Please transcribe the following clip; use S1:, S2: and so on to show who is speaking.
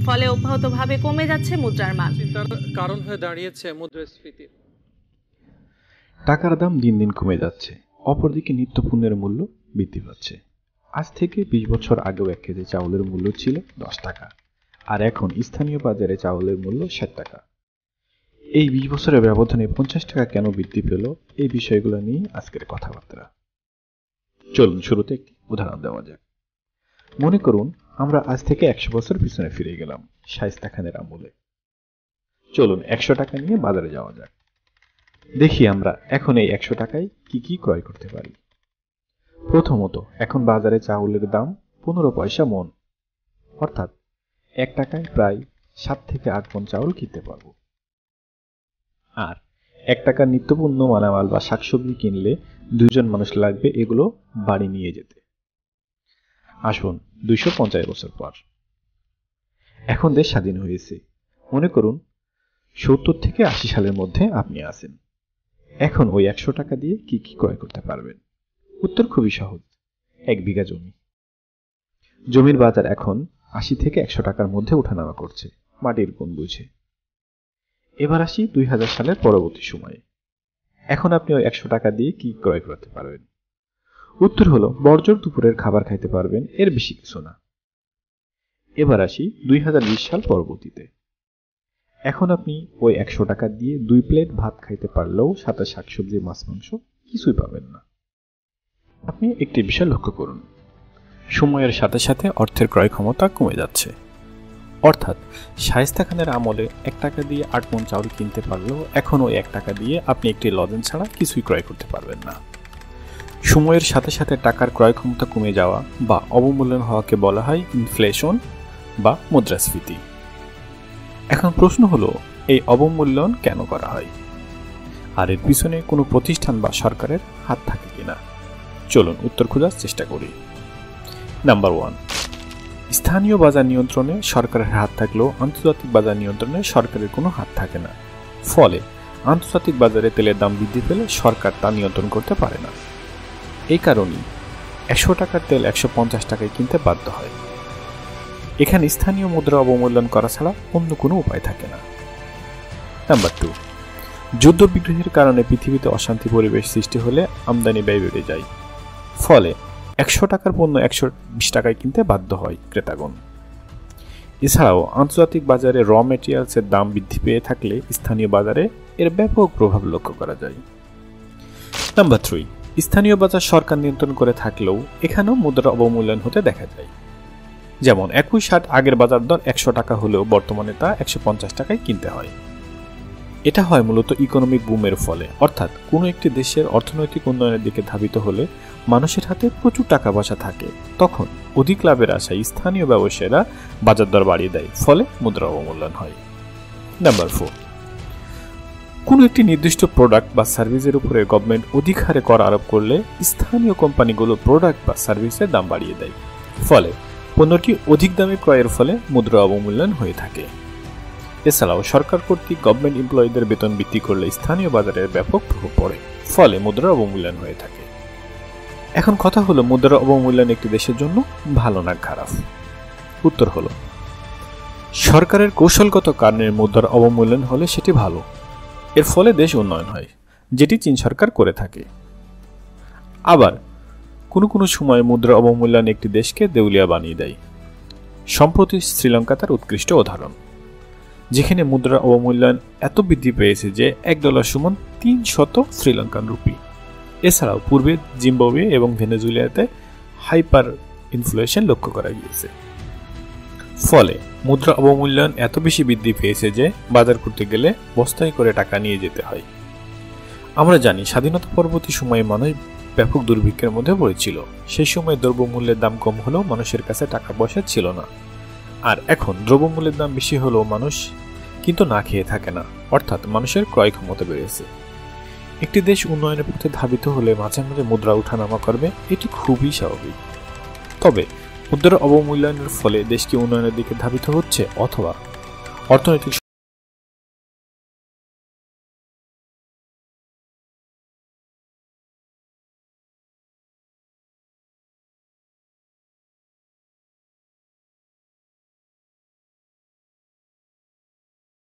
S1: ফলে অব্যাহতভাবে কমে যাচ্ছে মুদ্রার মান।
S2: চিন্তার কারণ হয়ে দাঁড়িয়েছে মুদ্রাস্ফীতি।
S3: টাকার দাম দিন দিন কমে যাচ্ছে, অপরদিকে নিত্যপণ্যের মূল্য বৃদ্ধি পাচ্ছে। আজ থেকে 20 বছর আগেও 1 কেজি চাউলের মূল্য ছিল 10 টাকা, আর এখন স্থানীয় বাজারে চাউলের মূল্য 60 টাকা। এই 20 বছরের ব্যবধানে 50 টাকা কেন বৃদ্ধি পেল, এই বিষয়গুলো নিয়ে আজকের কথাবার্তা। চলুন শুরুতে একটি উদাহরণ দেওয়া যাক। মনে করুন আমরা আজ থেকে 100 বছর পিছনে ফিরে গেলাম শায়েস্তা খানের আমলে। চলুন 100 টাকা নিয়ে বাজারে যাওয়া যাক। দেখি আমরা এখন এই 100 টাকায় কি কি ক্রয় করতে পারি। প্রথমত, এখন বাজারে চাউলের দাম 15 পয়সা মণ, অর্থাৎ 1 টাকায় প্রায় 7 থেকে 8 মণ চাউল কিনতে পারবো। আর 1 টাকার নিত্যপণ্য মালামাল বা শাকসবজি কিনলে 2 জন মানুষ লাগবে এগুলো বাড়ি নিয়ে যেতে। আসুন 250 বছর পর, এখন দেশ স্বাধীন হয়েছে। মনে করুন 70 থেকে 80 সালের মধ্যে আপনি আছেন। এখন ওই 100 টাকা দিয়ে কি কি ক্রয় করতে পারবেন? উত্তর খুবই সহজ, 1 বিঘা জমি। জমির বাজার এখন 80 থেকে 100 টাকার মধ্যে ওঠানামা করছে মাটির গুণ বুঝে। এবার আসি 2000 সালের পরবর্তী সময়ে। এখন আপনি ওই 100 টাকা দিয়ে কি ক্রয় করতে পারবেন? উত্তর হলো বর্জ্য দুপুরের খাবার খাইতে পারবেন, এর বেশি কিছু না। এবার আসি 2020 সাল পরবর্তীতে। এখন আপনি ওই 100 টাকা দিয়ে 2 প্লেট ভাত খাইতে পারলেও সাথে শাকসবজি মাছ মাংস কিছুই পাবেন না। আপনি একটি বিষয় লক্ষ্য করুন, সময়ের সাথে সাথে অর্থের ক্রয় ক্ষমতা কমে যাচ্ছে। অর্থাৎ শায়েস্তা খানের আমলে 1 টাকা দিয়ে 8 মণ চাউল কিনতে পারলেও এখন ওই 1 টাকা দিয়ে আপনি একটি লজেন্স ছাড়া কিছুই ক্রয় করতে পারবেন না। সময়ের সাথে সাথে টাকার ক্রয় ক্ষমতা কমে যাওয়া বা অবমূল্যায়ন হওয়াকে বলা হয় ইনফ্লেশন বা মুদ্রাস্ফীতি। এখন প্রশ্ন হলো, এই অবমূল্যায়ন কেন করা হয়, আর এর পিছনে কোনো প্রতিষ্ঠান বা সরকারের হাত থাকে কিনা? চলুন উত্তর খোঁজার চেষ্টা করি। নাম্বার 1, স্থানীয় বাজার নিয়ন্ত্রণে সরকারের হাত থাকলেও আন্তর্জাতিক বাজার নিয়ন্ত্রণে সরকারের কোনো হাত থাকে না। ফলে আন্তর্জাতিক বাজারে তেলের দাম বৃদ্ধি পেলে সরকার তা নিয়ন্ত্রণ করতে পারে না। এই কারণেই 100 টাকার তেল 150 টাকায় কিনতে বাধ্য হয়। এখানে স্থানীয় মুদ্রা অবমূল্যায়ন করা ছাড়া অন্য কোনো উপায় থাকে না। নাম্বার 2, যুদ্ধ বিগ্রহের কারণে পৃথিবীতে অশান্তি পরিবেশ সৃষ্টি হলে আমদানি ব্যয় বেড়ে যায়। ফলে 100 টাকার পণ্য 120 টাকায় কিনতে বাধ্য হয় ক্রেতাগণ। এছাড়াও আন্তর্জাতিক বাজারে র মেটেরিয়ালসের দাম বৃদ্ধি পেয়ে থাকলে স্থানীয় বাজারে এর ব্যাপক প্রভাব লক্ষ্য করা যায়। নাম্বার 3, স্থানীয় বাজার সরকার নিয়ন্ত্রণ করে থাকলেও এখানেও মুদ্রা অবমূল্যায়ন হতে দেখা যায়। যেমন 21-60 আগের বাজার দর 100 টাকা হলেও বর্তমানে তা 150 টাকায় কিনতে হয়। এটা হয় মূলত ইকোনমিক বুমের ফলে, অর্থাৎ কোনো একটি দেশের অর্থনৈতিক উন্নয়নের দিকে ধাবিত হলে মানুষের হাতে প্রচুর টাকা পয়সা থাকে, তখন অধিক লাভের আশায় স্থানীয় ব্যবসায়ীরা বাজার দর বাড়িয়ে দেয়, ফলে মুদ্রা অবমূল্যায়ন হয়। নাম্বার 4, কোনো একটি নির্দিষ্ট প্রোডাক্ট বা সার্ভিসের উপরে গভর্নমেন্ট অধিক হারে কর আরোপ করলে স্থানীয় কোম্পানিগুলো প্রোডাক্ট বা সার্ভিসের দাম বাড়িয়ে দেয়, ফলে পণ্যটি অধিক দামে ক্রয়ের ফলে মুদ্রা অবমূল্যায়ন হয়ে থাকে। এছাড়াও সরকার কর্তৃক গভর্নমেন্ট এমপ্লয়ীদের বেতন বৃদ্ধি করলে স্থানীয় বাজারের ব্যাপক প্রভাব পড়ে, ফলে মুদ্রা অবমূল্যায়ন হয়ে থাকে। এখন কথা হলো, মুদ্রা অবমূল্যায়ন একটি দেশের জন্য ভালো না খারাপ? উত্তর হলো, সরকারের কৌশলগত কারণে মুদ্রার অবমূল্যায়ন হলে সেটি ভালো। এর ফলে দেশ উন্নয়ন হয়, যেটি চীন সরকার করে থাকে। আবার কোনো কোনো সময় মুদ্রা অবমূল্যায়ন একটি দেশকে দেউলিয়া বানিয়ে দেয়। সম্প্রতি শ্রীলঙ্কা তার উৎকৃষ্ট উদাহরণ, যেখানে মুদ্রার অবমূল্যায়ন এত বৃদ্ধি পেয়েছে যে $1 সমান 300 শ্রীলঙ্কান রুপি। এছাড়াও পূর্বে জিম্বাবুয়ে এবং ভেনেজুয়েলাতে হাইপার ইনফ্লেশন লক্ষ্য করা গিয়েছে। ফলে মুদ্রা অবমূল্যায়ন এত বেশি বৃদ্ধি পেয়েছে যে বাজার করতে গেলে বস্তায় করে টাকা নিয়ে যেতে হয়। আমরা জানি স্বাধীনতা পরবর্তী সময়ে মানুষ ব্যাপক দুর্ভিক্ষের মধ্যে পড়েছিল। সেই সময় দ্রব্যমূল্যের দাম কম হলেও মানুষের কাছে টাকা পয়সা ছিল না। আর এখন দ্রব্যমূল্যের দাম বেশি হলেও মানুষ কিন্তু না খেয়ে থাকে না, অর্থাৎ মানুষের ক্রয় ক্ষমতা বেড়েছে। একটি দেশ উন্নয়নের পথে ধাবিত হলে মাঝে মাঝে মুদ্রা ওঠানামা করবে, এটি খুবই স্বাভাবিক। তবে মুদ্রার অবমূল্যায়নের ফলে দেশ কি উন্নয়নের দিকে ধাবিত হচ্ছে, অথবা অর্থনৈতিক